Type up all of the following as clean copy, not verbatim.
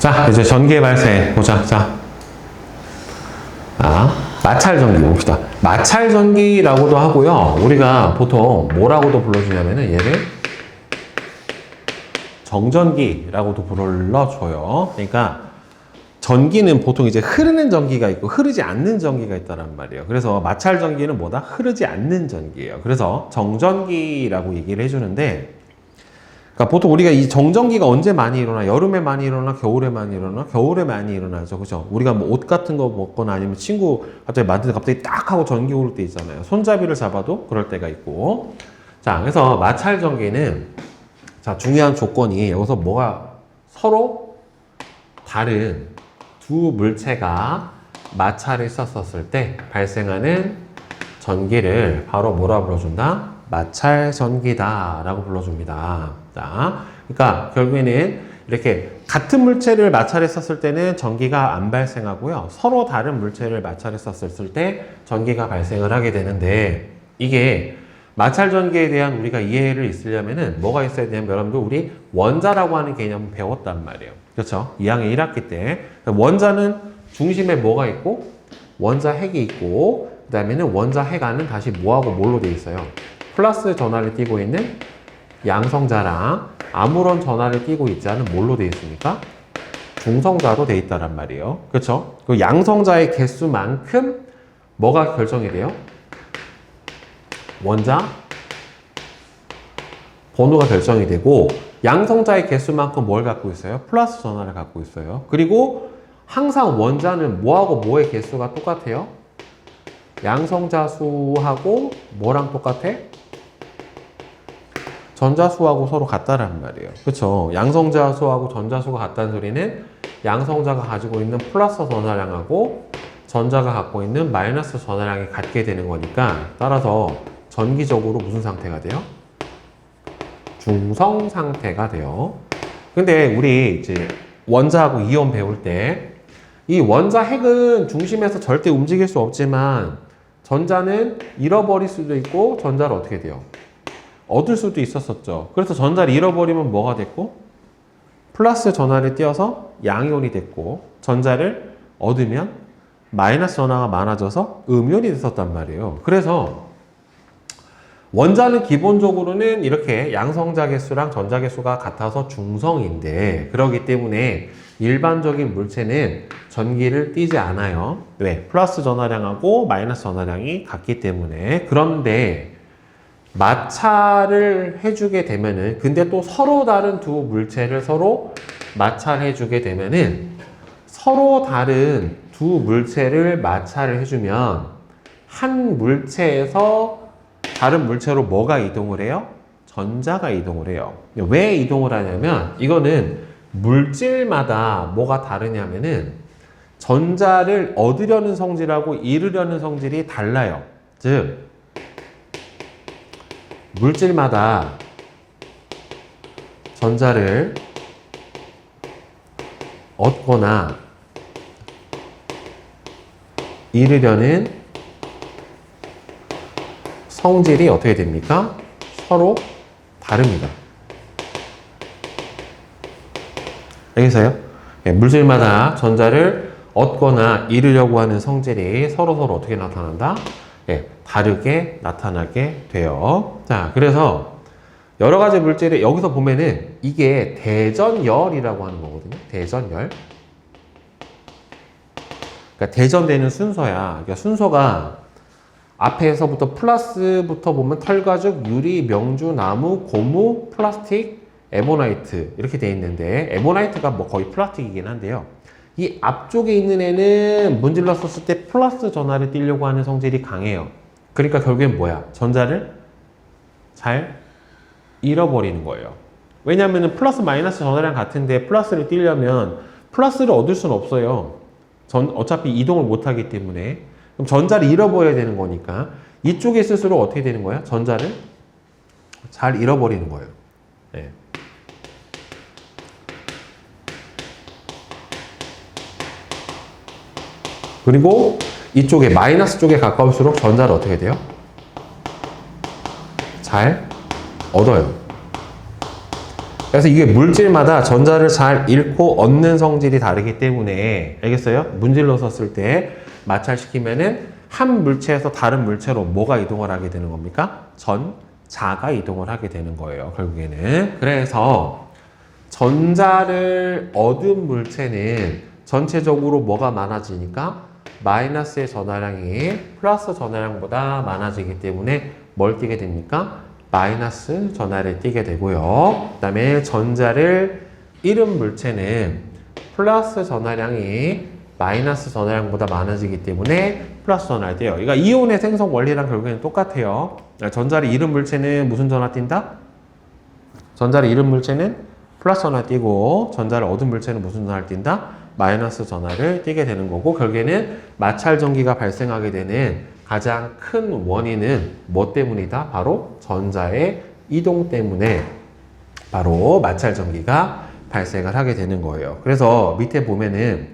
자, 이제 전기의 발생 보자. 자, 마찰 전기 봅시다. 마찰 전기라고도 하고요. 우리가 보통 뭐라고도 불러주냐면은 얘를 정전기라고도 불러줘요. 그러니까 전기는 보통 이제 흐르는 전기가 있고 흐르지 않는 전기가 있다란 말이에요. 그래서 마찰 전기는 뭐다? 흐르지 않는 전기예요. 그래서 정전기라고 얘기를 해주는데, 그러니까 보통 우리가 이 정전기가 언제 많이 일어나? 여름에 많이 일어나? 겨울에 많이 일어나? 겨울에 많이 일어나죠. 그죠? 우리가 뭐 옷 같은 거 먹거나 아니면 친구 갑자기 만드는데 갑자기 딱 하고 전기 오를 때 있잖아요. 손잡이를 잡아도 그럴 때가 있고. 자, 그래서 마찰 전기는, 자, 중요한 조건이 여기서 뭐가 서로 다른 두 물체가 마찰을 썼었을 때 발생하는 전기를 바로 뭐라 불러준다? 마찰 전기다 라고 불러줍니다. 자, 그러니까 결국에는 이렇게 같은 물체를 마찰했었을 때는 전기가 안 발생하고요. 서로 다른 물체를 마찰했었을 때 전기가 발생을 하게 되는데, 이게 마찰 전기에 대한 우리가 이해를 있으려면은 뭐가 있어야 되냐면, 여러분들 우리 원자라고 하는 개념을 배웠단 말이에요. 그렇죠? 2학년 1학기 때 원자는 중심에 뭐가 있고 원자 핵이 있고, 그 다음에는 원자 핵 안은 다시 뭐하고 뭘로 되어 있어요? 플러스 전하를 띠고 있는 양성자랑 아무런 전하를 띠고 있지 않은 뭘로 되어 있습니까? 중성자로 되어 있다란 말이에요. 그렇죠? 그 양성자의 개수만큼 뭐가 결정이 돼요? 원자 번호가 결정이 되고, 양성자의 개수만큼 뭘 갖고 있어요? 플러스 전하를 갖고 있어요. 그리고 항상 원자는 뭐하고 뭐의 개수가 똑같아요? 양성자 수하고 뭐랑 똑같아? 전자 수하고 서로 같다란 말이에요. 그렇죠? 양성자 수하고 전자 수가 같다는 소리는 양성자가 가지고 있는 플러스 전하량하고 전자가 갖고 있는 마이너스 전하량이 같게 되는 거니까, 따라서 전기적으로 무슨 상태가 돼요? 중성 상태가 돼요. 근데 우리 이제 원자하고 이온 배울 때 이 원자 핵은 중심에서 절대 움직일 수 없지만 전자는 잃어버릴 수도 있고 전자를 어떻게 돼요? 얻을 수도 있었었죠. 그래서 전자를 잃어버리면 뭐가 됐고, 플러스 전하를 띄어서 양이온이 됐고, 전자를 얻으면 마이너스 전하가 많아져서 음이온이 됐었단 말이에요. 그래서 원자는 기본적으로는 이렇게 양성자 개수랑 전자 개수가 같아서 중성인데, 그렇기 때문에 일반적인 물체는 전기를 띠지 않아요. 왜? 플러스 전하량하고 마이너스 전하량이 같기 때문에. 그런데 마찰을 해주게 되면은, 근데 또 서로 다른 두 물체를 서로 마찰해주게 되면은, 서로 다른 두 물체를 마찰을 해주면 한 물체에서 다른 물체로 뭐가 이동을 해요? 전자가 이동을 해요. 왜 이동을 하냐면, 이거는 물질마다 뭐가 다르냐면은 전자를 얻으려는 성질하고 잃으려는 성질이 달라요. 즉, 물질마다 전자를 얻거나 잃으려는 성질이 어떻게 됩니까? 서로 다릅니다. 알겠어요? 물질마다 전자를 얻거나 잃으려고 하는 성질이 서로 어떻게 나타난다? 다르게 나타나게 돼요. 자, 그래서 여러 가지 물질을 여기서 보면은 이게 대전열이라고 하는 거거든요. 대전열. 그러니까 대전되는 순서야. 그러니까 순서가 앞에서부터 플러스부터 보면 털가죽, 유리, 명주, 나무, 고무, 플라스틱, 에보나이트 이렇게 돼 있는데, 에보나이트가 뭐 거의 플라스틱이긴 한데요. 이 앞쪽에 있는 애는 문질러 썼을 때 플러스 전하를 띄려고 하는 성질이 강해요. 그러니까 결국엔 뭐야? 전자를 잘 잃어버리는 거예요. 왜냐하면 플러스 마이너스 전하량 같은데 플러스를 띄려면 플러스를 얻을 수는 없어요. 어차피 이동을 못하기 때문에. 그럼 전자를 잃어버려야 되는 거니까 이쪽에 있을수록 어떻게 되는 거야? 전자를 잘 잃어버리는 거예요. 네. 그리고 이쪽에 마이너스 쪽에 가까울수록 전자를 어떻게 돼요? 잘 얻어요. 그래서 이게 물질마다 전자를 잘 잃고 얻는 성질이 다르기 때문에, 알겠어요? 문질러 썼을 때 마찰시키면은 한 물체에서 다른 물체로 뭐가 이동을 하게 되는 겁니까? 전자가 이동을 하게 되는 거예요, 결국에는. 그래서 전자를 얻은 물체는 전체적으로 뭐가 많아지니까 마이너스의 전하량이 플러스 전하량보다 많아지기 때문에 뭘 띠게 됩니까? 마이너스 전하를 띠게 되고요. 그 다음에 전자를 잃은 물체는 플러스 전하량이 마이너스 전하량보다 많아지기 때문에 플러스 전하를 띄어요. 그러니까 이온의 생성 원리랑 결국에는 똑같아요. 전자를 잃은 물체는 무슨 전하 띈다? 전자를 잃은 물체는 플러스 전하 띄고, 전자를 얻은 물체는 무슨 전하를 띈다? 마이너스 전하를 띄게 되는 거고, 결국에는 마찰 전기가 발생하게 되는 가장 큰 원인은 뭐 때문이다? 바로 전자의 이동 때문에 바로 마찰 전기가 발생을 하게 되는 거예요. 그래서 밑에 보면은,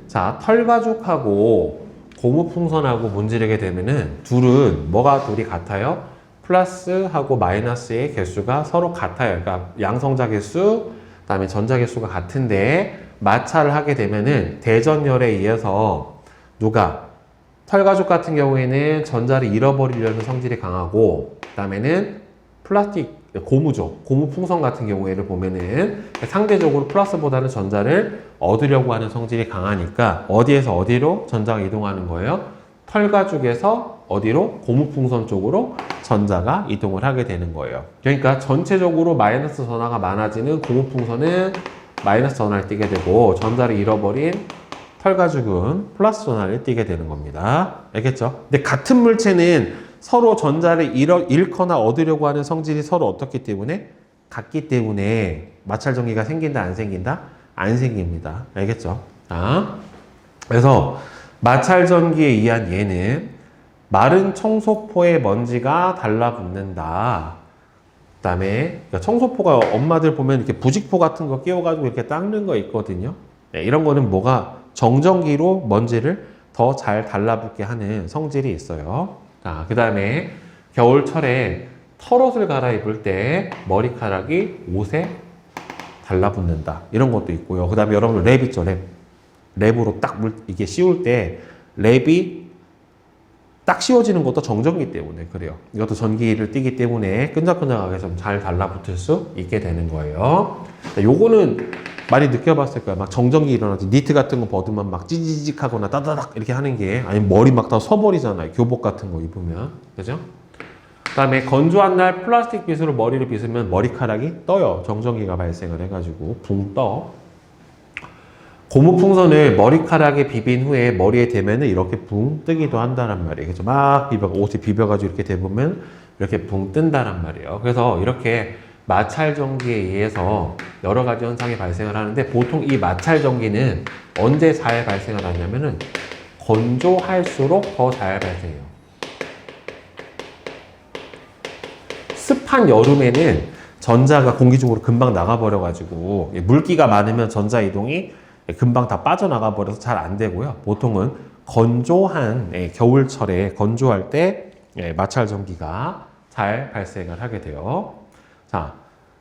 자, 털가죽하고 고무풍선하고 문지르게 되면은 둘은 뭐가 둘이 같아요? 플러스하고 마이너스의 개수가 서로 같아요. 그러니까 양성자 개수, 그다음에 전자 개수가 같은데 마찰을 하게 되면은 대전열에 의해서 누가 털가죽 같은 경우에는 전자를 잃어버리려는 성질이 강하고, 그다음에는 플라스틱 고무죠. 고무 풍선 같은 경우에를 보면은 상대적으로 플러스보다는 전자를 얻으려고 하는 성질이 강하니까 어디에서 어디로 전자가 이동하는 거예요? 털가죽에서 어디로? 고무 풍선 쪽으로 전자가 이동을 하게 되는 거예요. 그러니까 전체적으로 마이너스 전하가 많아지는 고무 풍선은 마이너스 전하를 띠게 되고, 전자를 잃어버린 털가죽은 플러스 전하를 띠게 되는 겁니다. 알겠죠? 근데 같은 물체는 서로 전자를 잃거나 얻으려고 하는 성질이 서로 어떻기 때문에? 같기 때문에 마찰 전기가 생긴다, 안 생긴다? 안 생깁니다. 알겠죠? 그래서 마찰 전기에 의한 예는 마른 청소포에 먼지가 달라붙는다. 그 다음에 청소포가 엄마들 보면 이렇게 부직포 같은 거 끼워가지고 이렇게 닦는 거 있거든요. 네, 이런 거는 뭐가 정전기로 먼지를 더 잘 달라붙게 하는 성질이 있어요. 자, 그 다음에 겨울철에 털옷을 갈아입을 때 머리카락이 옷에 달라붙는다. 이런 것도 있고요. 그 다음에 여러분들 랩 있죠, 랩. 랩으로 딱 이게 씌울 때 랩이 딱 씌워지는 것도 정전기 때문에 그래요. 이것도 전기를 띠기 때문에 끈적끈적하게 좀 잘 달라붙을 수 있게 되는 거예요. 요거는 많이 느껴봤을 거예요. 막 정전기 일어나지. 니트 같은 거 벗으면 막 찌지직 하거나 따다닥 이렇게 하는 게, 아니면 머리 막 다 서버리잖아요. 교복 같은 거 입으면. 그죠? 그 다음에 건조한 날 플라스틱 빗으로 머리를 빗으면 머리카락이 떠요. 정전기가 발생을 해가지고 붕 떠. 고무풍선을 머리카락에 비빈 후에 머리에 대면은 이렇게 붕 뜨기도 한다는 말이에요. 그죠? 막 옷에 비벼가지고 이렇게 대보면 이렇게 붕 뜬다는 말이에요. 그래서 이렇게 마찰 전기에 의해서 여러 가지 현상이 발생을 하는데, 보통 이 마찰 전기는 언제 잘 발생을 하냐면은 건조할수록 더 잘 발생해요. 습한 여름에는 전자가 공기 중으로 금방 나가버려가지고, 물기가 많으면 전자 이동이 금방 다 빠져나가 버려서 잘 안 되고요. 보통은 건조한 겨울철에 건조할 때 마찰 전기가 잘 발생을 하게 돼요. 자,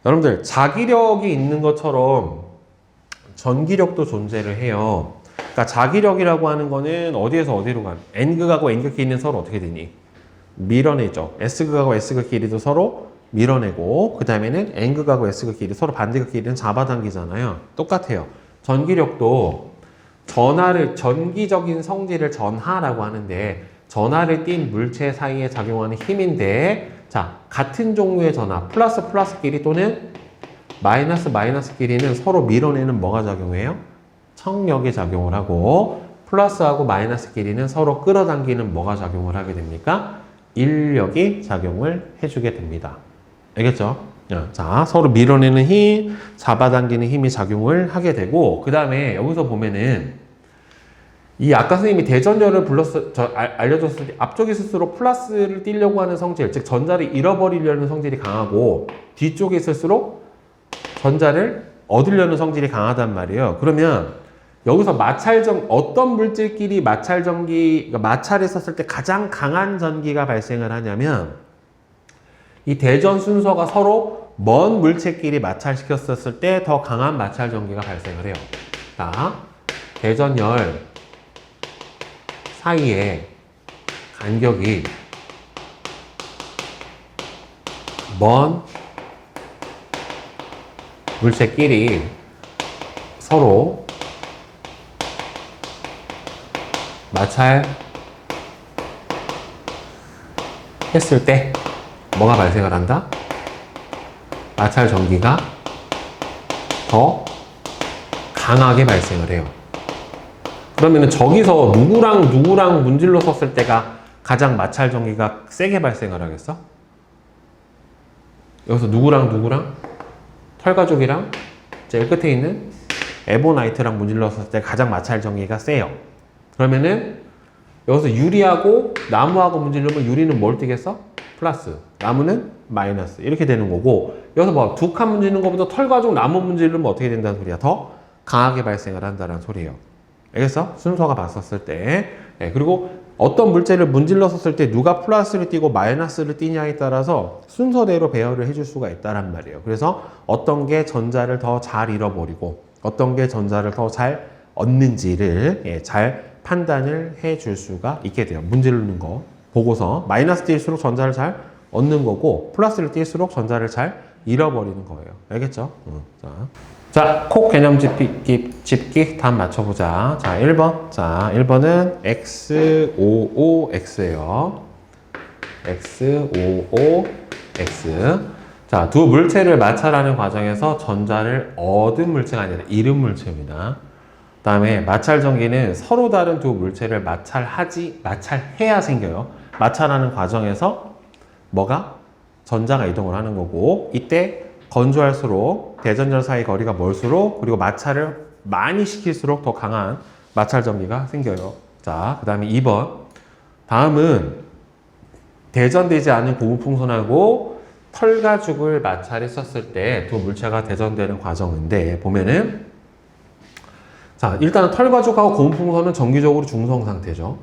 여러분들 자기력이 있는 것처럼 전기력도 존재를 해요. 그러니까 자기력이라고 하는 거는 어디에서 어디로 가는? N극하고 N극끼리는 서로 어떻게 되니? 밀어내죠. S극하고 S극끼리도 서로 밀어내고, 그 다음에는 N극하고 S극끼리 서로 반대극끼리는 잡아당기잖아요. 똑같아요. 전기력도 전기적인 성질을 전하라고 하는데, 전하를 띤 물체 사이에 작용하는 힘인데, 자, 같은 종류의 전하, 플러스 플러스끼리 또는 마이너스 마이너스끼리는 서로 밀어내는 뭐가 작용해요? 청력이 작용을 하고, 플러스하고 마이너스끼리는 서로 끌어당기는 뭐가 작용을 하게 됩니까? 인력이 작용을 해주게 됩니다. 알겠죠? 자, 서로 밀어내는 힘, 잡아당기는 힘이 작용을 하게 되고, 그 다음에 여기서 보면은 이 아까 선생님이 대전열을 알려줬을 때 앞쪽에 있을수록 플러스를 띄려고 하는 성질, 즉 전자를 잃어버리려는 성질이 강하고, 뒤쪽에 있을수록 전자를 얻으려는 성질이 강하단 말이에요. 그러면 여기서 어떤 물질끼리 그러니까 마찰했었을 때 가장 강한 전기가 발생을 하냐면, 이 대전 순서가 서로 먼 물체끼리 마찰시켰었을 때 더 강한 마찰 전기가 발생을 해요. 자, 대전열 사이에 간격이 먼 물체끼리 서로 마찰 했을 때 뭐가 발생을 한다? 마찰 전기가 더 강하게 발생을 해요. 그러면은 저기서 누구랑 문질러 섰을 때가 가장 마찰 전기가 세게 발생을 하겠어? 여기서 누구랑 털가죽이랑 제일 끝에 있는 에보나이트랑 문질러 섰을 때 가장 마찰 전기가 세요. 그러면은 여기서 유리하고 나무하고 문지르면 유리는 뭘 띠겠어? 플러스, 나무는 마이너스 이렇게 되는 거고, 여기서 뭐 두 칸 문지르는 것보다 털가죽 나무 문지르면 어떻게 된다는 소리야? 더 강하게 발생을 한다는 소리예요. 알겠어? 순서가 봤었을 때. 네, 그리고 어떤 물체를 문질렀을 때 누가 플러스를 띠고 마이너스를 띠냐에 따라서 순서대로 배열을 해줄 수가 있다란 말이에요. 그래서 어떤 게 전자를 더 잘 잃어버리고 어떤 게 전자를 더 잘 얻는지를 잘 판단을 해줄 수가 있게 돼요. 문지르는 거 보고서 마이너스 뛸수록 전자를 잘 얻는 거고 플러스를 뛸수록 전자를 잘 잃어버리는 거예요. 알겠죠? 자, 콕 개념 집기 답 맞춰보자. 자, 1번. 자, 1번은 X55X예요. X55X. 자, 두 물체를 마찰하는 과정에서 전자를 얻은 물체가 아니라 잃은 물체입니다. 그 다음에 마찰 전기는 서로 다른 두 물체를 마찰해야 생겨요. 마찰하는 과정에서 뭐가? 전자가 이동을 하는 거고, 이때 건조할수록 대전열 사이 거리가 멀수록, 그리고 마찰을 많이 시킬수록 더 강한 마찰 전기가 생겨요. 자, 그 다음에 2번. 다음은 대전되지 않은 고무풍선하고 털가죽을 마찰했었을 때 두 물체가 대전되는 과정인데, 보면은 자, 일단은 털가죽하고 고무풍선은 정기적으로 중성 상태죠.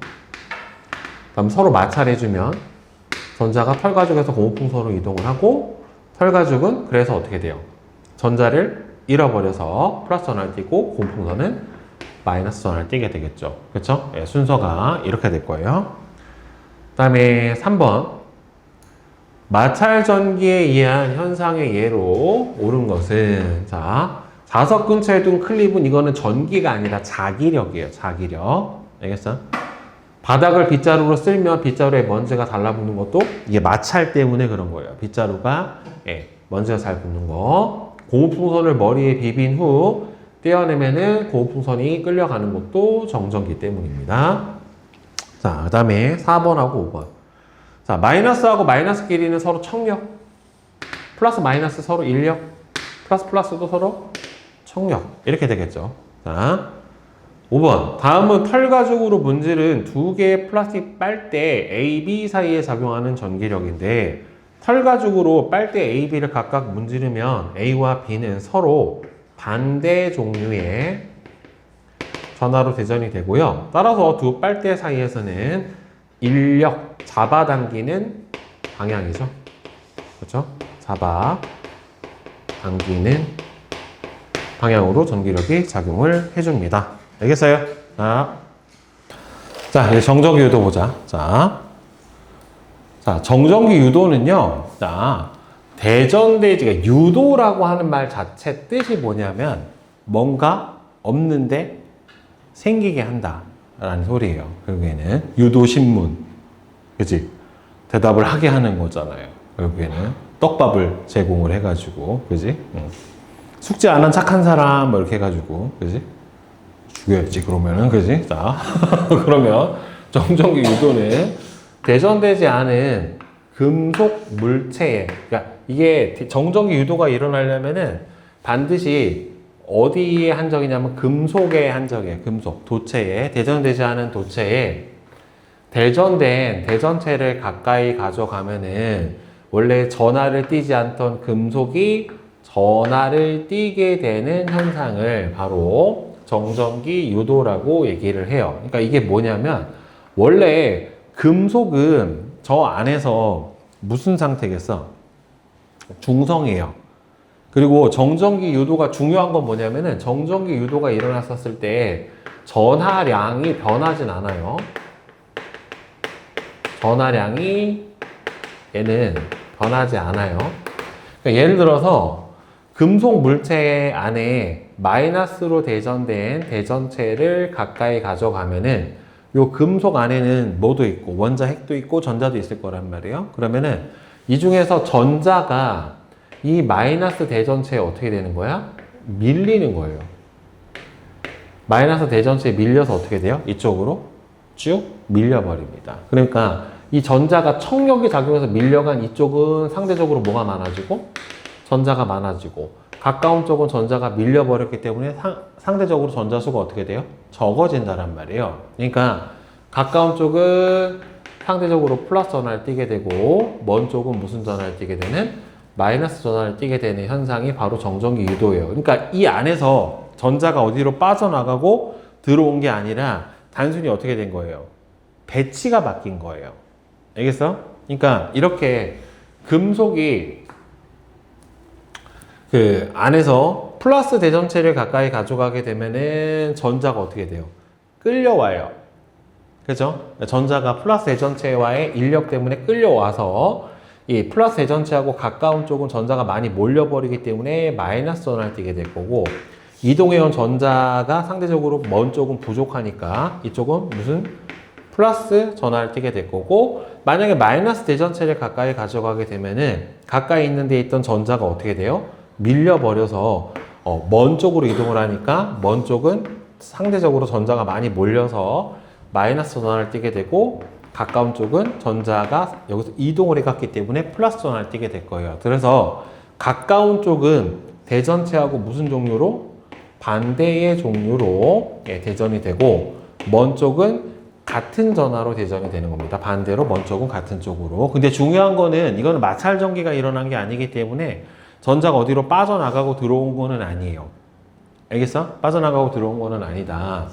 그다음 서로 마찰해주면 전자가 털가죽에서 고무풍선으로 이동을 하고, 털가죽은 그래서 어떻게 돼요? 전자를 잃어버려서 플러스 전화를 띄고 고무풍선은 마이너스 전화를 띄게 되겠죠. 그렇죠? 네, 순서가 이렇게 될 거예요. 그 다음에 3번. 마찰 전기에 의한 현상의 예로 옳은 것은, 자, 자석 근처에 둔 클립은 이거는 전기가 아니라 자기력이에요. 자기력. 알겠어? 바닥을 빗자루로 쓸면 빗자루에 먼지가 달라붙는 것도 이게 마찰 때문에 그런 거예요. 빗자루가 먼지가 잘 붙는 거. 고무풍선을 머리에 비빈 후 떼어내면은 고무풍선이 끌려가는 것도 정전기 때문입니다. 자, 그 다음에 4번하고 5번. 자, 마이너스하고 마이너스끼리는 서로 청력, 플러스 마이너스 서로 인력, 플러스 플러스도 서로 청력, 이렇게 되겠죠. 자, 5번. 다음은 털가죽으로 문지른 두 개의 플라스틱 빨대 A, B 사이에 작용하는 전기력인데, 털가죽으로 빨대 A, B를 각각 문지르면 A와 B는 서로 반대 종류의 전하로 대전이 되고요. 따라서 두 빨대 사이에서는 인력, 잡아당기는 방향이죠. 그렇죠? 잡아당기는 방향으로 전기력이 작용을 해줍니다. 알겠어요? 자, 이제 정전기 유도 보자. 자, 정전기 유도는요, 자, 대전대지가 유도라고 하는 말 자체 뜻이 뭐냐면, 뭔가 없는데 생기게 한다 라는 소리예요. 결국에는 유도신문, 그치? 대답을 하게 하는 거잖아요. 결국에는 떡밥을 제공을 해가지고, 그지? 숙제 안 한 착한 사람 뭐 이렇게 해가지고, 그지? 죽여야지 그러면은, 그지? 자, 그러면 정전기 유도는 대전되지 않은 금속 물체에, 그러니까 이게 정전기 유도가 일어나려면은 반드시 어디에 한정이냐면 금속의 한정이에요. 금속, 도체에, 대전되지 않은 도체에 대전된 대전체를 가까이 가져가면은 원래 전하를 띠지 않던 금속이 전하를 띠게 되는 현상을 바로 정전기 유도라고 얘기를 해요. 그러니까 이게 뭐냐면, 원래 금속은 저 안에서 무슨 상태겠어? 중성이에요. 그리고 정전기 유도가 중요한 건 뭐냐면은 정전기 유도가 일어났었을 때 전하량이 변하진 않아요. 전하량이 얘는 변하지 않아요. 그러니까 예를 들어서 금속 물체 안에 마이너스로 대전된 대전체를 가까이 가져가면은 요 금속 안에는 뭐도 있고 원자 핵도 있고 전자도 있을 거란 말이에요. 그러면은 이 중에서 전자가 이 마이너스 대전체에 어떻게 되는 거야? 밀리는 거예요. 마이너스 대전체에 밀려서 어떻게 돼요? 이쪽으로 쭉 밀려버립니다. 그러니까 이 전자가 청력이 작용해서 밀려간 이쪽은 상대적으로 뭐가 많아지고 전자가 많아지고 가까운 쪽은 전자가 밀려버렸기 때문에 상대적으로 전자 수가 어떻게 돼요? 적어진다란 말이에요. 그러니까 가까운 쪽은 상대적으로 플러스 전하를 띠게 되고 먼 쪽은 무슨 전하를 띠게 되는? 마이너스 전하를 띠게 되는 현상이 바로 정전기 유도예요. 그러니까 이 안에서 전자가 어디로 빠져나가고 들어온 게 아니라 단순히 어떻게 된 거예요? 배치가 바뀐 거예요. 알겠어? 그러니까 이렇게 금속이 그 안에서 플러스 대전체를 가까이 가져가게 되면은 전자가 어떻게 돼요? 끌려와요. 그죠? 전자가 플러스 대전체와의 인력 때문에 끌려와서 이 플러스 대전체하고 가까운 쪽은 전자가 많이 몰려버리기 때문에 마이너스 전하를 띠게 될 거고 이동해온 전자가 상대적으로 먼 쪽은 부족하니까 이쪽은 무슨 플러스 전하를 띠게 될 거고 만약에 마이너스 대전체를 가까이 가져가게 되면은 가까이 있는 데 있던 전자가 어떻게 돼요? 밀려버려서 먼 쪽으로 이동을 하니까 먼 쪽은 상대적으로 전자가 많이 몰려서 마이너스 전하를 띠게 되고 가까운 쪽은 전자가 여기서 이동을 해갔기 때문에 플러스 전하를 띠게 될 거예요. 그래서 가까운 쪽은 대전체하고 무슨 종류로? 반대의 종류로 대전이 되고 먼 쪽은 같은 전하로 대전이 되는 겁니다. 반대로 먼 쪽은 같은 쪽으로. 근데 중요한 거는 이거는 마찰 전기가 일어난 게 아니기 때문에 전자가 어디로 빠져나가고 들어온 거는 아니에요. 알겠어? 빠져나가고 들어온 거는 아니다.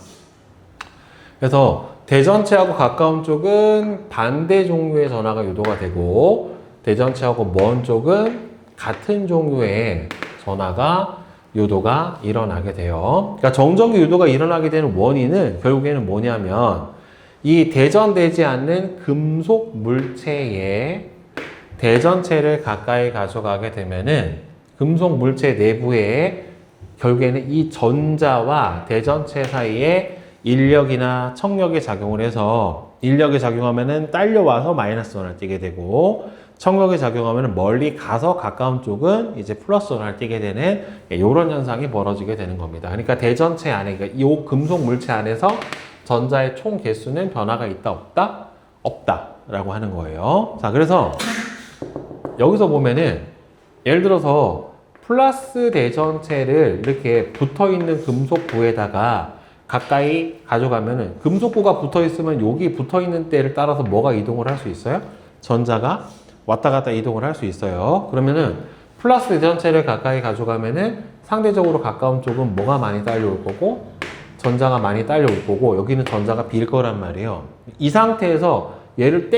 그래서 대전체하고 가까운 쪽은 반대 종류의 전하가 유도가 되고 대전체하고 먼 쪽은 같은 종류의 전하가 유도가 일어나게 돼요. 그러니까 정전기 유도가 일어나게 되는 원인은 결국에는 뭐냐면 이 대전되지 않는 금속 물체에 대전체를 가까이 가져가게 되면은 금속 물체 내부에 결국에는 이 전자와 대전체 사이에 인력이나 청력이 작용을 해서 인력이 작용하면은 딸려와서 마이너스 전하를 띠게 되고 청력이 작용하면은 멀리 가서 가까운 쪽은 이제 플러스 전하를 띠게 되는 이런 현상이 벌어지게 되는 겁니다. 그러니까 대전체 안에 그러니까 이 금속 물체 안에서 전자의 총 개수는 변화가 있다 없다? 없다라고 하는 거예요. 자, 그래서 여기서 보면은 예를 들어서 플러스 대전체를 이렇게 붙어있는 금속부에다가 가까이 가져가면은 금속부가 붙어있으면 여기 붙어있는 때를 따라서 뭐가 이동을 할 수 있어요? 전자가 왔다 갔다 이동을 할 수 있어요. 그러면은 플러스 대전체를 가까이 가져가면은 상대적으로 가까운 쪽은 뭐가 많이 딸려올 거고 전자가 많이 딸려올 거고 여기는 전자가 빌 거란 말이에요. 이 상태에서 얘를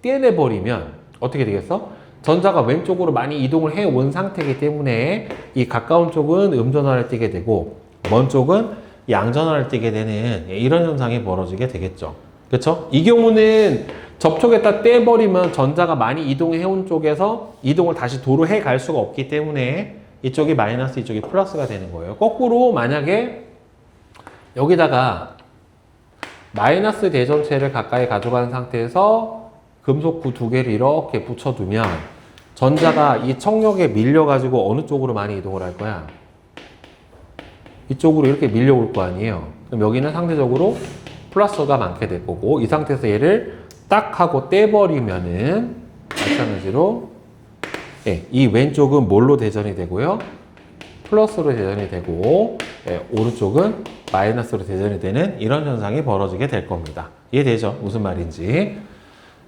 떼내버리면 어떻게 되겠어? 전자가 왼쪽으로 많이 이동을 해온 상태이기 때문에 이 가까운 쪽은 음전하를 띠게 되고 먼 쪽은 양전하를 띠게 되는 이런 현상이 벌어지게 되겠죠. 그렇죠? 이 경우는 접촉에다 떼버리면 전자가 많이 이동해온 쪽에서 이동을 다시 도로 해갈 수가 없기 때문에 이쪽이 마이너스 이쪽이 플러스가 되는 거예요. 거꾸로 만약에 여기다가 마이너스 대전체를 가까이 가져간 상태에서 금속구 두 개를 이렇게 붙여두면 전자가 이 청력에 밀려가지고 어느 쪽으로 많이 이동을 할 거야? 이쪽으로 이렇게 밀려올 거 아니에요. 그럼 여기는 상대적으로 플러스가 많게 될 거고 이 상태에서 얘를 딱 하고 떼버리면은 마찬가지로 이 왼쪽은 뭘로 대전이 되고요? 플러스로 대전이 되고 오른쪽은 마이너스로 대전이 되는 이런 현상이 벌어지게 될 겁니다. 이해되죠? 무슨 말인지.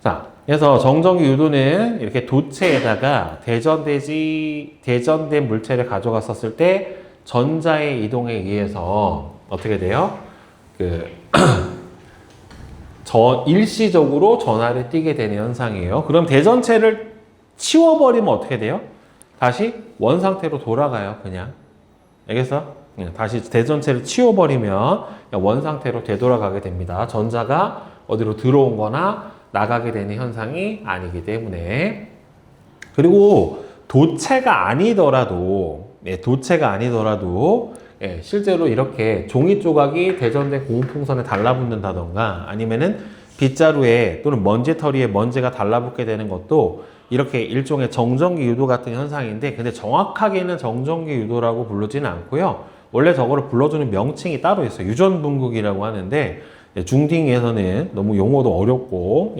자, 그래서 정전기 유도는 이렇게 도체에다가 대전된 물체를 가져갔었을 때 전자의 이동에 의해서 어떻게 돼요? 일시적으로 전하를 띠게 되는 현상이에요. 그럼 대전체를 치워버리면 어떻게 돼요? 다시 원 상태로 돌아가요. 그냥. 알겠어? 다시 대전체를 치워버리면 원 상태로 되돌아가게 됩니다. 전자가 어디로 들어온 거나 나가게 되는 현상이 아니기 때문에. 그리고 도체가 아니더라도 실제로 이렇게 종이 조각이 대전된 고무풍선에 달라붙는다던가 아니면은 빗자루에 또는 먼지털이에 먼지가 달라붙게 되는 것도 이렇게 일종의 정전기 유도 같은 현상인데, 근데 정확하게는 정전기 유도라고 부르지는 않고요. 원래 저거를 불러주는 명칭이 따로 있어요. 유전분극이라고 하는데, 중딩에서는 너무 용어도 어렵고,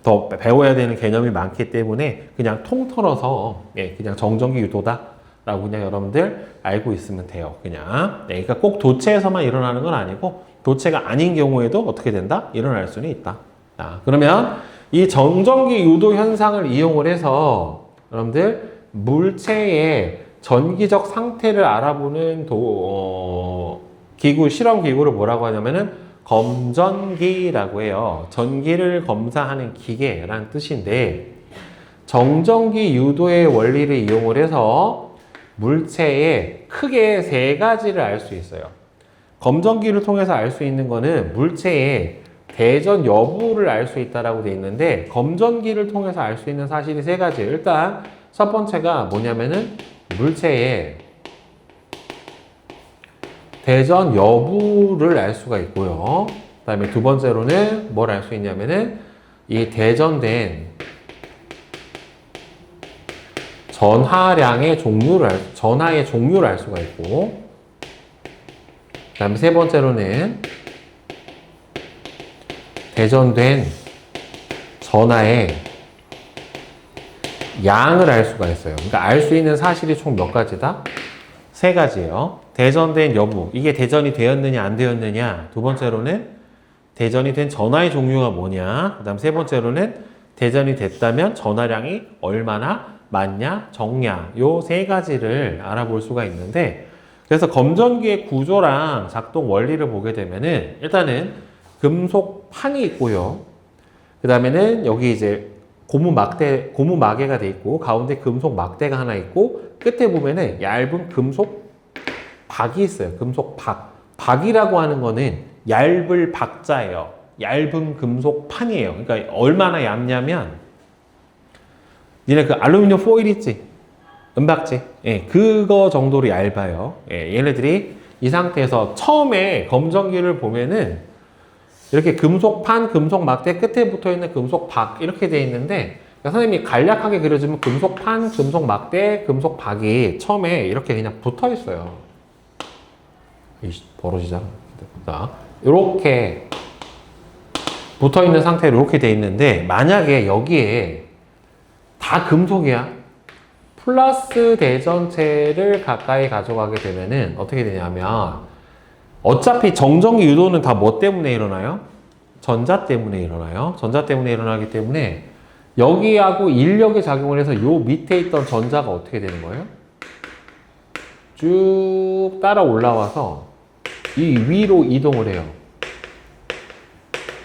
더 배워야 되는 개념이 많기 때문에 그냥 통틀어서, 그냥 정전기 유도다. 라고 그냥 여러분들 알고 있으면 돼요. 그냥. 그러니까 꼭 도체에서만 일어나는 건 아니고, 도체가 아닌 경우에도 어떻게 된다? 일어날 수는 있다. 자, 그러면 이 정전기 유도 현상을 이용을 해서 여러분들 물체의 전기적 상태를 알아보는 실험 기구를 뭐라고 하냐면은 검전기라고 해요. 전기를 검사하는 기계라는 뜻인데, 정전기 유도의 원리를 이용을 해서 물체의 크게 세 가지를 알 수 있어요. 검전기를 통해서 알 수 있는 거는 물체의 대전 여부를 알 수 있다라고 되어 있는데, 검전기를 통해서 알 수 있는 사실이 세 가지. 일단 첫 번째가 뭐냐면은 물체의 대전 여부를 알 수가 있고요. 그 다음에 두 번째로는 뭘 알 수 있냐면은 이 대전된 전하의 종류를 알 수가 있고, 그 다음에 세 번째로는 대전된 전하의 양을 알 수가 있어요. 그러니까 알 수 있는 사실이 총 몇 가지다? 세 가지예요. 대전된 여부, 이게 대전이 되었느냐 안 되었느냐. 두 번째로는 대전이 된 전하의 종류가 뭐냐. 그 다음 세 번째로는 대전이 됐다면 전하량이 얼마나 많냐, 적냐. 요 세 가지를 알아볼 수가 있는데, 그래서 검전기의 구조랑 작동 원리를 보게 되면은 일단은 금속 판이 있고요. 그 다음에는 여기 이제 고무 마개가 돼 있고, 가운데 금속 막대가 하나 있고, 끝에 보면은 얇은 금속 박이 있어요. 금속 박. 박이라고 하는 거는 얇을 박자예요. 얇은 금속 판이에요. 그러니까 얼마나 얇냐면, 니네 그 알루미늄 포일 있지? 은박지. 그거 정도로 얇아요. 얘네들이 이 상태에서 처음에 검전기를 보면은 이렇게 금속판, 금속 막대 끝에 붙어 있는 금속 박 이렇게 돼 있는데, 그러니까 선생님이 간략하게 그려주면 금속판, 금속 막대, 금속 박이 처음에 이렇게 그냥 붙어 있어요. 벌어지잖아. 자, 이렇게 붙어 있는 상태로 이렇게 돼 있는데, 만약에 여기에 다 금속이야. 플러스 대전체를 가까이 가져가게 되면은 어떻게 되냐면, 어차피 정전기 유도는 다 뭐 때문에 일어나요? 전자 때문에 일어나요. 전자 때문에 일어나기 때문에 여기하고 인력의 작용을 해서 요 밑에 있던 전자가 어떻게 되는 거예요? 쭉 따라 올라와서 이 위로 이동을 해요.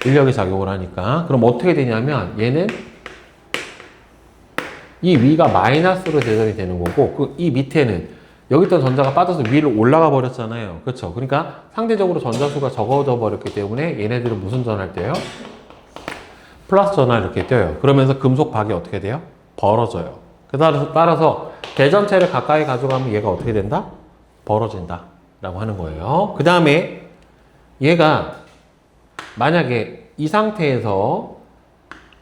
인력의 작용을 하니까. 그럼 어떻게 되냐면 얘는 이 위가 마이너스로 대전이 되는 거고, 이 밑에는 여기 있던 전자가 빠져서 위로 올라가 버렸잖아요. 그렇죠? 그러니까 상대적으로 전자수가 적어져 버렸기 때문에 얘네들은 무슨 전화를 떼요? 플러스 전화를 이렇게 떼요. 그러면서 금속 박이 어떻게 돼요? 벌어져요. 따라서 대전체를 가까이 가져가면 얘가 어떻게 된다? 벌어진다 라고 하는 거예요. 그 다음에 얘가 만약에 이 상태에서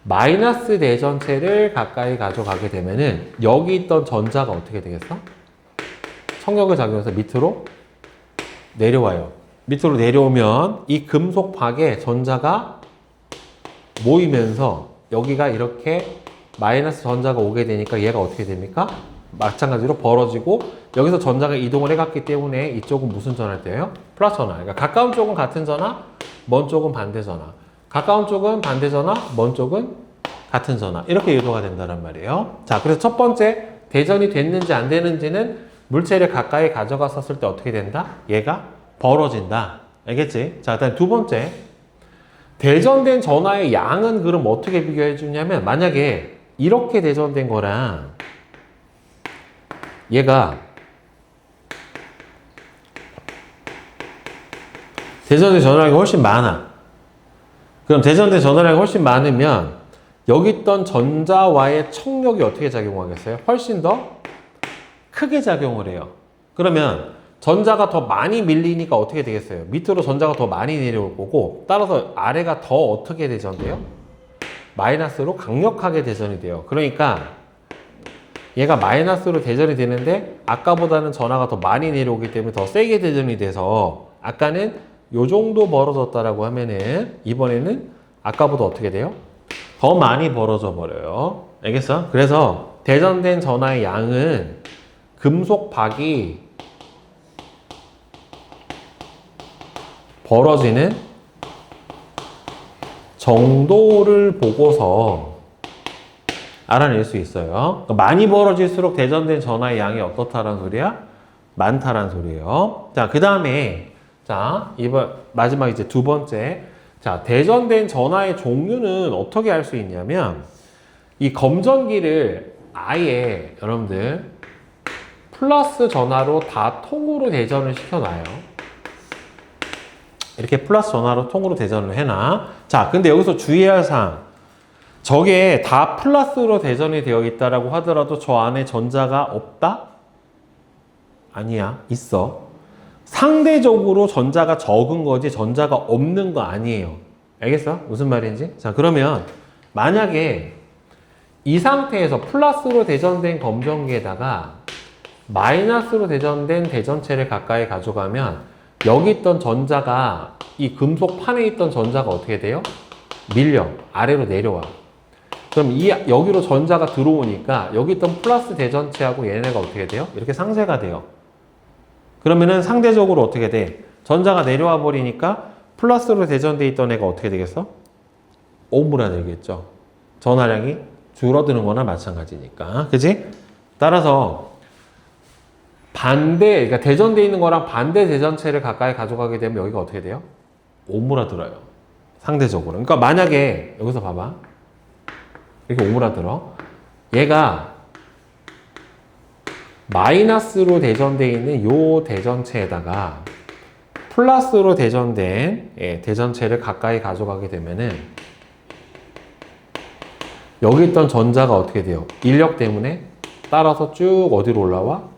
마이너스 대전체를 가까이 가져가게 되면은 여기 있던 전자가 어떻게 되겠어? 청력을 작용해서 밑으로 내려와요. 밑으로 내려오면 이 금속 박에 전자가 모이면서 여기가 이렇게 마이너스 전자가 오게 되니까 얘가 어떻게 됩니까? 마찬가지로 벌어지고, 여기서 전자가 이동을 해갔기 때문에 이쪽은 무슨 전화를 떼요? 플러스 전화. 그러니까 가까운 쪽은 같은 전화, 먼 쪽은 반대 전화. 가까운 쪽은 반대 전화, 먼 쪽은 같은 전화. 이렇게 유도가 된다는 말이에요. 자, 그래서 첫 번째, 대전이 됐는지 안 되는지는 물체를 가까이 가져갔었을 때 어떻게 된다? 얘가 벌어진다. 알겠지? 자, 일단 두 번째, 대전된 전하의 양은 그럼 어떻게 비교해 주냐면, 만약에 이렇게 대전된 거랑 얘가 대전대 전화량이 훨씬 많아. 그럼 대전대 전화량이 훨씬 많으면 여기 있던 전자와의 청력이 어떻게 작용하겠어요? 훨씬 더 크게 작용을 해요. 그러면 전자가 더 많이 밀리니까 어떻게 되겠어요? 밑으로 전자가 더 많이 내려올 거고, 따라서 아래가 더 어떻게 대전돼요? 마이너스로 강력하게 대전이 돼요. 그러니까 얘가 마이너스로 대전이 되는데 아까보다는 전하가 더 많이 내려오기 때문에 더 세게 대전이 돼서 아까는 요 정도 벌어졌다라고 하면은 이번에는 아까보다 어떻게 돼요? 더 많이 벌어져 버려요. 알겠어? 그래서 대전된 전하의 양은 금속박이 벌어지는 정도를 보고서 알아낼 수 있어요. 그러니까 많이 벌어질수록 대전된 전하의 양이 어떻다라는 소리야? 많다라는 소리예요. 자, 그 다음에 자, 이번 마지막 이제 두 번째. 자, 대전된 전하의 종류는 어떻게 알 수 있냐면 이 검전기를 아예 여러분들 플러스 전하로 다 통으로 대전을 시켜놔요. 이렇게 플러스 전하로 통으로 대전을 해놔. 자, 근데 여기서 주의할 사항. 저게 다 플러스로 대전이 되어 있다라고 하더라도 저 안에 전자가 없다? 아니야. 있어. 상대적으로 전자가 적은 거지 전자가 없는 거 아니에요. 알겠어? 무슨 말인지? 자, 그러면 만약에 이 상태에서 플러스로 대전된 검전기에다가 마이너스로 대전된 대전체를 가까이 가져가면 여기 있던 전자가 이 금속 판에 있던 전자가 어떻게 돼요? 밀려. 아래로 내려와. 그럼 여기로 전자가 들어오니까 여기 있던 플러스 대전체하고 얘네가 어떻게 돼요? 이렇게 상쇄가 돼요. 그러면은 상대적으로 어떻게 돼? 전자가 내려와 버리니까 플러스로 대전돼 있던 애가 어떻게 되겠어? 오므라들겠죠. 전하량이 줄어드는 거나 마찬가지니까. 그지? 따라서 그러니까 대전돼 있는 거랑 반대 대전체를 가까이 가져가게 되면 여기가 어떻게 돼요? 오므라들어요. 상대적으로. 그러니까 만약에 여기서 봐봐. 이렇게 오므라들어. 얘가 마이너스로 대전되어 있는 요 대전체에다가 플러스로 대전된 대전체를 가까이 가져가게 되면은 여기 있던 전자가 어떻게 돼요? 인력 때문에 따라서 쭉 어디로 올라와?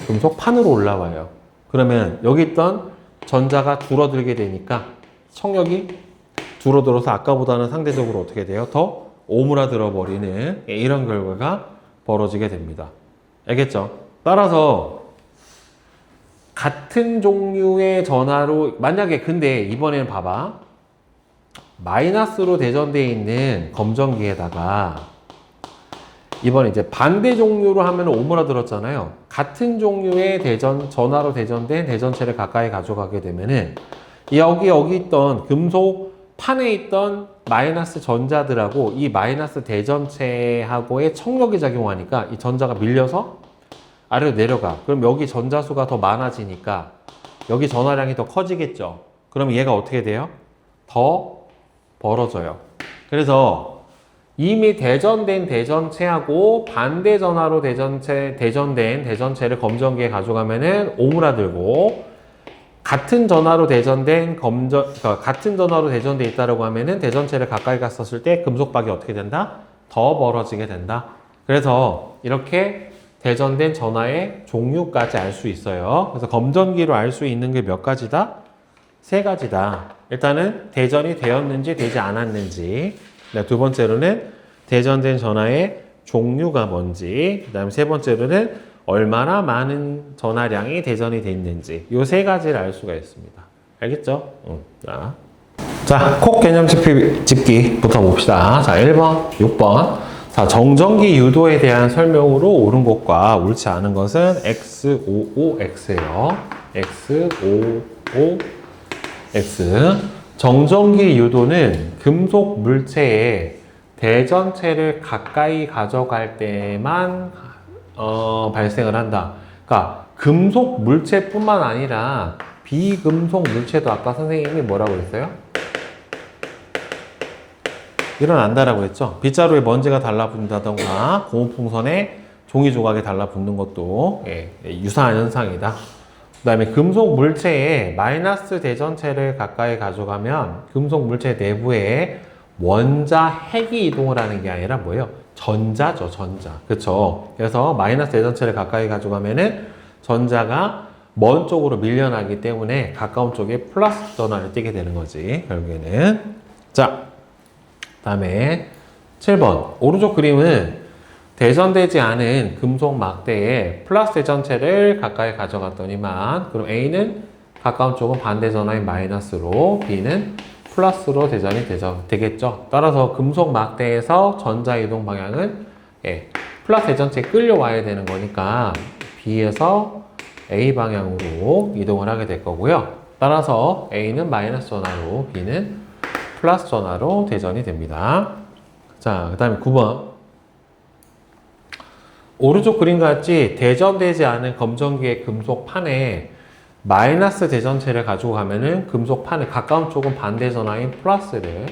금속판으로 올라와요. 그러면 여기 있던 전자가 줄어들게 되니까 청력이 줄어들어서 아까보다는 상대적으로 어떻게 돼요? 더 오므라들어 버리는 이런 결과가 벌어지게 됩니다. 알겠죠? 따라서 같은 종류의 전하로 만약에 근데 이번에는 봐봐. 마이너스로 대전되어 있는 검전기에다가 이번에 이제 반대 종류로 하면 오므라들었잖아요. 같은 종류의 전하로 대전된 대전체를 가까이 가져가게 되면은 여기 있던 금속 판에 있던 마이너스 전자들하고 이 마이너스 대전체하고의 청력이 작용하니까 이 전자가 밀려서 아래로 내려가. 그럼 여기 전자수가 더 많아지니까 여기 전하량이 더 커지겠죠. 그럼 얘가 어떻게 돼요? 더 벌어져요. 그래서 이미 대전된 대전체하고 반대 전하로 대전된 대전체를 검전기에 가져가면은 오므라들고 같은 전하로 그러니까 같은 전하로 대전돼 있다라고 하면은 대전체를 가까이 갔었을 때 금속박이 어떻게 된다? 더 벌어지게 된다. 그래서 이렇게 대전된 전하의 종류까지 알 수 있어요. 그래서 검전기로 알 수 있는 게 몇 가지다? 세 가지다. 일단은 대전이 되었는지 되지 않았는지, 두 번째로는 대전된 전하의 종류가 뭔지, 그 다음 세 번째로는 얼마나 많은 전하량이 대전이 돼 있는지, 요 세 가지를 알 수가 있습니다. 알겠죠? 자, 콕 개념 짚기부터 봅시다. 자, 1번, 6번. 자, 정전기 유도에 대한 설명으로 옳은 것과 옳지 않은 것은 X55X예요. X55X. 정전기 유도는 금속 물체에 대전체를 가까이 가져갈 때만 발생을 한다. 그러니까 금속 물체뿐만 아니라 비금속 물체도 아까 선생님이 뭐라고 그랬어요? 일어난다라고 했죠. 빗자루에 먼지가 달라붙는다던가 고무풍선에 종이 조각에 달라붙는 것도 유사한 현상이다. 그 다음에 금속 물체에 마이너스 대전체를 가까이 가져가면 금속 물체 내부에 원자 핵이 이동을 하는 게 아니라 뭐예요? 전자죠, 전자. 그쵸? 그래서 마이너스 대전체를 가까이 가져가면은 전자가 먼 쪽으로 밀려나기 때문에 가까운 쪽에 플러스 전환을 띠게 되는 거지, 결국에는. 자, 그 다음에 7번. 오른쪽 그림은 대전되지 않은 금속 막대에 플러스 대전체를 가까이 가져갔더니만, 그럼 A는 가까운 쪽은 반대 전화인 마이너스로, B는 플러스로 대전이 되겠죠. 따라서 금속 막대에서 전자 이동 방향은 플러스 대전체에 끌려와야 되는 거니까 B에서 A 방향으로 이동을 하게 될 거고요. 따라서 A는 마이너스 전화로, B는 플러스 전화로 대전이 됩니다. 자, 그 다음에 9번. 오른쪽 그림 같이 대전되지 않은 검정기의 금속 판에 마이너스 대전체를 가지고 가면은 금속 판의 가까운 쪽은 반대 전화인 플러스를,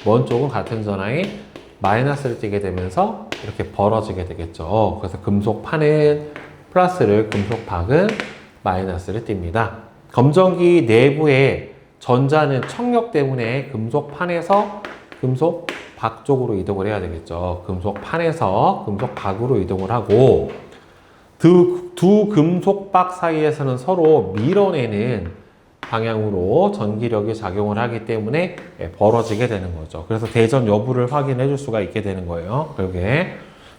먼 쪽은 같은 전화인 마이너스를 띠게 되면서 이렇게 벌어지게 되겠죠. 그래서 금속 판은 플러스를, 금속 박은 마이너스를 띱니다. 검정기 내부에 전자는 청력 때문에 금속 판에서 금속 박 쪽으로 이동을 해야 되겠죠. 금속 판에서 금속 박으로 이동을 하고, 두 금속 박 사이에서는 서로 밀어내는 방향으로 전기력이 작용을 하기 때문에 벌어지게 되는 거죠. 그래서 대전 여부를 확인해 줄 수가 있게 되는 거예요, 결국에.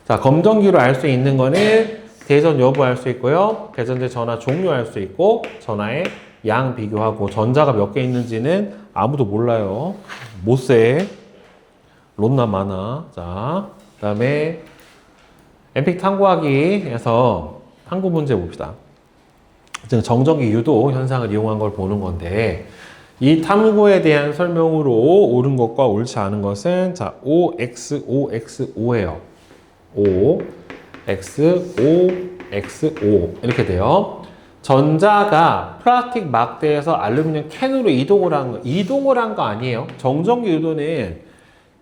자, 검정기로 알 수 있는 거는 대전 여부 알 수 있고요, 대전제 전화 종류 알 수 있고, 전화의 양 비교하고, 전자가 몇 개 있는지는 아무도 몰라요. 못 세. 롯나 많아. 자, 그 다음에 엠픽 탐구하기에서 탐구 문제 봅시다. 지금 정전기 유도 현상을 이용한 걸 보는 건데, 이 탐구에 대한 설명으로 옳은 것과 옳지 않은 것은, 자, OX, OX, O예요. O, X, O, X, O. 이렇게 돼요. 전자가 플라스틱 막대에서 알루미늄 캔으로 이동을 한 거 아니에요. 정전기 유도는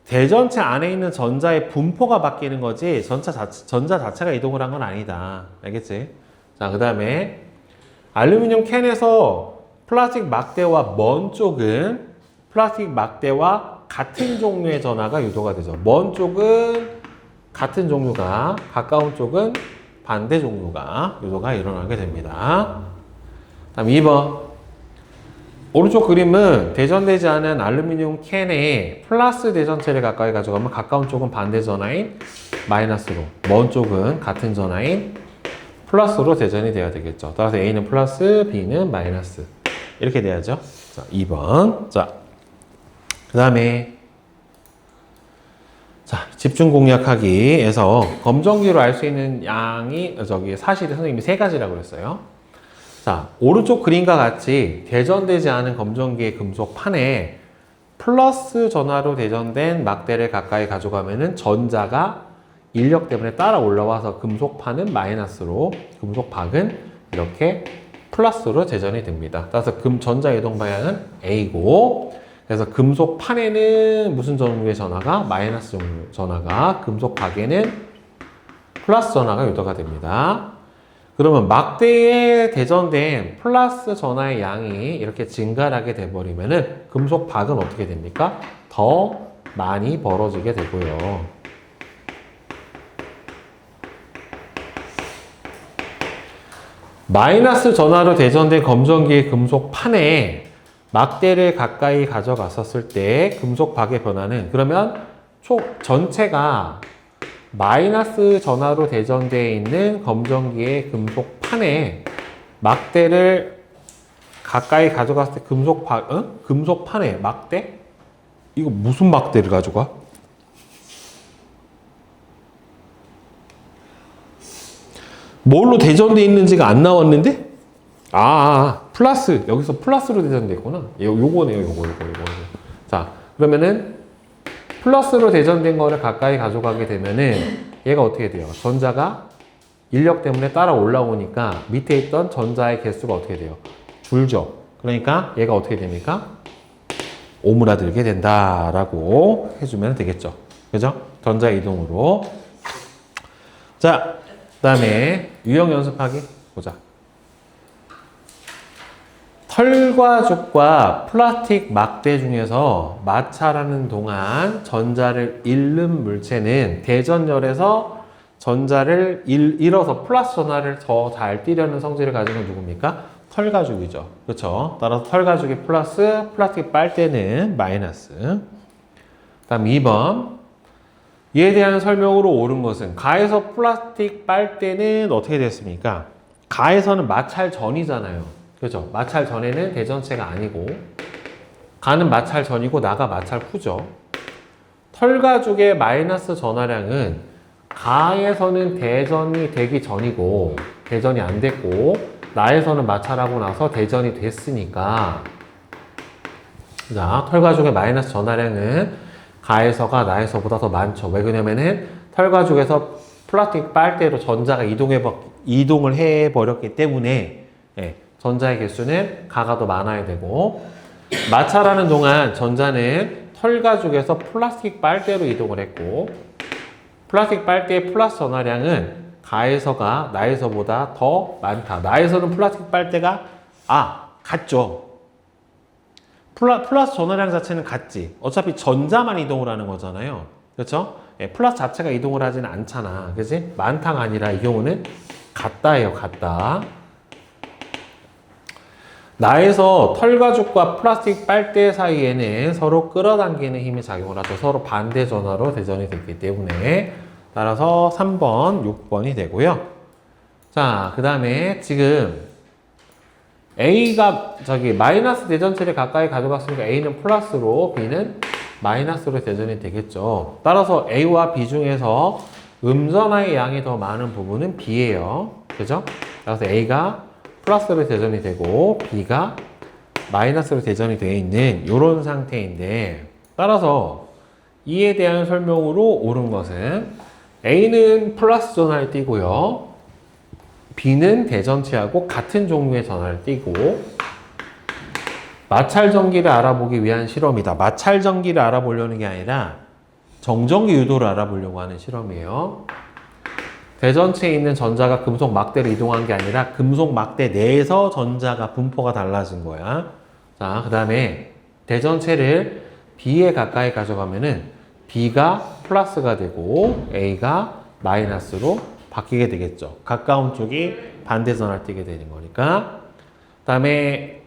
대전체 안에 있는 전자의 분포가 바뀌는 거지 전자 자체가 이동을 한 건 아니다. 알겠지? 자, 그 다음에 알루미늄 캔에서 플라스틱 막대와 먼 쪽은 플라스틱 막대와 같은 종류의 전하가 유도가 되죠. 먼 쪽은 같은 종류가, 가까운 쪽은 반대 종류가 유도가 일어나게 됩니다. 다음 2번. 오른쪽 그림은 대전되지 않은 알루미늄 캔에 플러스 대전체를 가까이 가져가면 가까운 쪽은 반대 전화인 마이너스로, 먼 쪽은 같은 전화인 플러스로 대전이 돼야 되겠죠. 따라서 A는 플러스, B는 마이너스. 이렇게 돼야죠. 자, 2번. 자, 그 다음에 자, 집중 공략하기에서 검정기로 알 수 있는 양이 사실이 선생님이 3가지라고 그랬어요. 자, 오른쪽 그림과 같이 대전되지 않은 검정기의 금속 판에 플러스 전화로 대전된 막대를 가까이 가져가면은 전자가 인력 때문에 따라 올라와서 금속 판은 마이너스로, 금속 박은 이렇게 플러스로 대전이 됩니다. 따라서 전자 이동 방향은 A고, 그래서 금속 판에는 무슨 종류의 전화가? 마이너스 종류 전화가, 금속 박에는 플러스 전화가 유도가 됩니다. 그러면 막대에 대전된 플러스 전하의 양이 이렇게 증가하게 돼버리면은 금속 박은 어떻게 됩니까? 더 많이 벌어지게 되고요. 마이너스 전하로 대전된 검정기의 금속 판에 막대를 가까이 가져갔었을 때 금속 박의 변화는, 그러면 전체가 마이너스 전하로 대전되어 있는 검정기의 금속 판에 막대를 가까이 가져갔을 때 금속 판에 막대? 이거 무슨 막대를 가져가? 뭘로 대전되어 있는지가 안 나왔는데? 플러스. 여기서 플러스로 대전되어 있구나. 요거네요, 요거. 자, 그러면은 플러스로 대전된 거를 가까이 가져가게 되면은 얘가 어떻게 돼요? 전자가 인력 때문에 따라 올라오니까 밑에 있던 전자의 개수가 어떻게 돼요? 줄죠. 그러니까 얘가 어떻게 됩니까? 오므라들게 된다라고 해주면 되겠죠. 그죠? 전자 이동으로. 자, 그 다음에 유형 연습하기 보자. 털과 죽과 플라스틱 막대 중에서 마찰하는 동안 전자를 잃는 물체는 대전열에서 전자를 잃어서 플러스 전하를 더 잘 띠려는 성질을 가진 건 누굽니까? 털가죽이죠. 그렇죠? 따라서 털가죽이 플러스, 플라스틱 빨대는 마이너스. 다음 2번. 이에 대한 설명으로 옳은 것은 가에서 플라스틱 빨대는 어떻게 됐습니까? 가에서는 마찰 전이잖아요. 그죠? 마찰 전에는 대전체가 아니고 가는 마찰 전이고 나가 마찰 후죠. 털가죽의 마이너스 전하량은 가에서는 대전이 되기 전이고 대전이 안 됐고 나에서는 마찰하고 나서 대전이 됐으니까 자, 털가죽의 마이너스 전하량은 가에서가 나에서보다 더 많죠. 왜 그러냐면은 털가죽에서 플라스틱 빨대로 전자가 이동을 해버렸기 때문에 예, 전자의 개수는 가가 더 많아야 되고 마찰하는 동안 전자는 털가죽에서 플라스틱 빨대로 이동을 했고 플라스틱 빨대의 플러스 전하량은 가에서가 나에서보다 더 많다. 나에서는 플라스틱 빨대가 같죠. 플러스 전하량 자체는 같지. 어차피 전자만 이동을 하는 거잖아요. 그렇죠? 예, 플러스 자체가 이동을 하지는 않잖아. 그치? 많다가 아니라 이 경우는 같다예요. 같다. 나에서 털가죽과 플라스틱 빨대 사이에는 서로 끌어당기는 힘이 작용을 하죠. 서로 반대 전하로 대전이 됐기 때문에 따라서 3번, 6번이 되고요. 자, 그 다음에 지금 A가 마이너스 대전체를 가까이 가져갔으니까 A는 플러스로 B는 마이너스로 대전이 되겠죠. 따라서 A와 B 중에서 음전하의 양이 더 많은 부분은 B예요. 그죠? 따라서 A가 플러스로 대전이 되고 B가 마이너스로 대전이 되어 있는 이런 상태인데 따라서 이에 대한 설명으로 옳은 것은 A는 플러스 전하를 띠고요. B는 대전체하고 같은 종류의 전하를 띠고 마찰 전기를 알아보기 위한 실험이다. 마찰 전기를 알아보려는 게 아니라 정전기 유도를 알아보려고 하는 실험이에요. 대전체에 있는 전자가 금속 막대로 이동한 게 아니라 금속 막대 내에서 전자가 분포가 달라진 거야. 자, 그 다음에 대전체를 B에 가까이 가져가면은 B가 플러스가 되고 A가 마이너스로 바뀌게 되겠죠. 가까운 쪽이 반대 전하를 띠게 되는 거니까. 그 다음에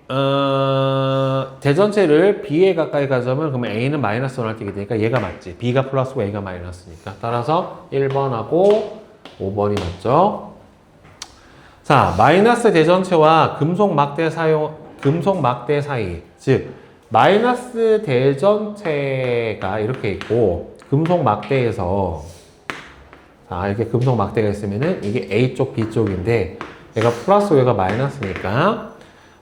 대전체를 B에 가까이 가져오면 그러면 A는 마이너스 전하를 띠게 되니까 얘가 맞지. B가 플러스고 A가 마이너스니까. 따라서 1번하고 5번이 맞죠. 자, 마이너스 대전체와 금속 막대 사이, 즉 마이너스 대전체가 이렇게 있고 금속 막대에서 자, 이렇게 금속 막대가 있으면은 이게 A쪽, B쪽인데 얘가 플러스고 얘가 마이너스니까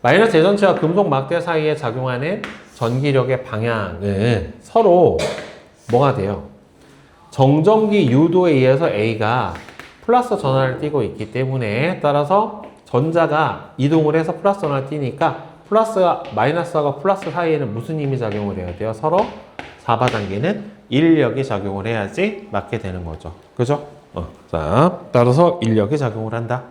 마이너스 대전체와 금속 막대 사이에 작용하는 전기력의 방향은 서로 뭐가 돼요? 정전기 유도에 의해서 A가 플러스 전하를 띠고 있기 때문에 따라서 전자가 이동을 해서 플러스 전하를 띠니까 마이너스하고 플러스 사이에는 무슨 힘이 작용을 해야 돼요? 서로 잡아당기는 인력이 작용을 해야지 맞게 되는 거죠. 그죠? 자, 따라서 인력이 작용을 한다.